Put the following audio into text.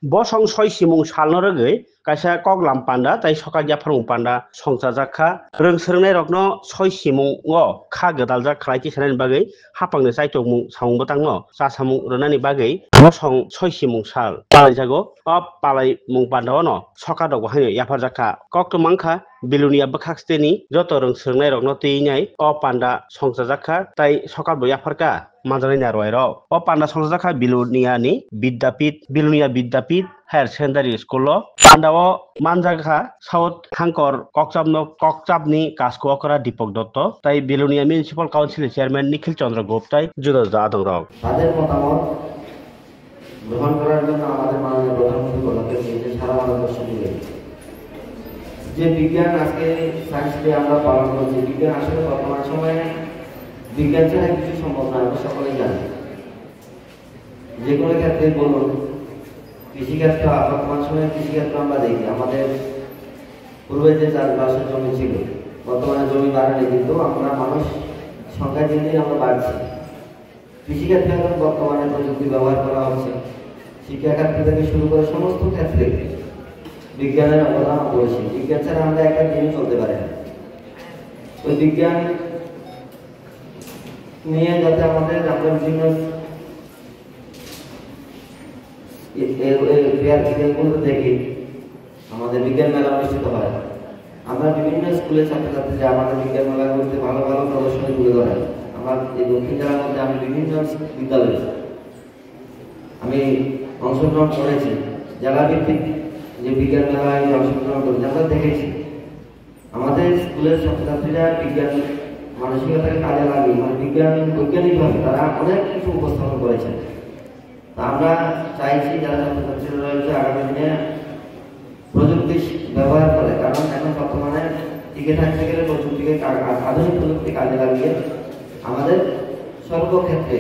Bosong soi simung salno rogoi kaisa koglam panda tei sokak yaphang panda songchajak rong srwngnai rokno soi simung o kha godaljak khlai tisanani bagwi hapangni chaitongmung samung tangno chasamung rwnani bagwi bosong soi simung sal palaijago o palaimung panda no soka rok haino yapharjakha kok mangkha bilunia bwkhaksteni joto rong srwngnai rokno twijnai o panda songchajakha tei sokal bo yapharkha manjaknai narwai rok o panda songchajakha bilunia bidyapit higher secondary school o pandao manjakha south hangkor kokchapni kasko okra Deepak Dotto tei bilunia municipal council chairman Nikhil Chandra Gop tei juda juda adong rok তাদের মতামত গ্রহণ করার জন্য আমাদের মাননীয় প্রধানমন্ত্রী পদক্ষেপ নিয়েছে সারা ভারতবর্ষ জুড়ে। যে বিজ্ঞান আজকে সায়েন্স ডে আমরা পালন করছি, বিজ্ঞান আসলে বর্তমান সময়ে বিজ্ঞান ছাড়া কিছু সম্ভব না, আমরা সকলেই জানি। যে কোনো ক্ষেত্রে বলুন, কৃষিক্ষেত্র বর্তমান সময়ে কৃষিক্ষেত্র আমরা দেখি আমাদের পূর্বে যে চাষবাসের জমি ছিল, বর্তমানে জমি বাড়ালে কিন্তু আমরা মানুষ সংখ্যা দিন দিন আমরা বাড়ছি। কৃষিক্ষেত্রে এখন বর্তমানে প্রযুক্তি ব্যবহার করা হচ্ছে, শিক্ষাক্ষেত্র থেকে শুরু করে সমস্ত ক্ষেত্রে বিজ্ঞানের অবদান অপরিসীম। বিজ্ঞান ছাড়া আমরা একটা দিন চলতে পারি না। ওই বিজ্ঞান নিয়ে যাতে আমরা বিভিন্ন দেখি আমাদের বিজ্ঞান মেলা অনুষ্ঠিত হয়, আমরা বিভিন্ন স্কুলের ছাত্রছাত্রীরা আমাদের বিজ্ঞান মেলাগুলোতে ভালো ভালো প্রদর্শনী তুলে ধরে। আমার এই দক্ষিণ জেলার মধ্যে আমি বিভিন্ন বিদ্যালয়ে আমি অংশগ্রহণ করেছি, জেলা ভিত্তিক যে বিজ্ঞান মেলায় অংশগ্রহণ করেছি, আমরা দেখেছি আমাদের স্কুলের ছাত্রছাত্রীরা বিজ্ঞান মানসিকতাকে কাজে লাগিয়ে বৈজ্ঞানিকভাবে তারা অনেক কিছু উপস্থাপন করেছেন। তা আমরা চাইছি যারা ছাত্রছাত্রীরা রয়েছে আগামী দিনে প্রযুক্তি ব্যবহার করে, কারণ এখন বর্তমানে টিকে থাকতে গেলে প্রযুক্তিকে আধুনিক প্রযুক্তি কাজে লাগিয়ে আমাদের সর্বক্ষেত্রে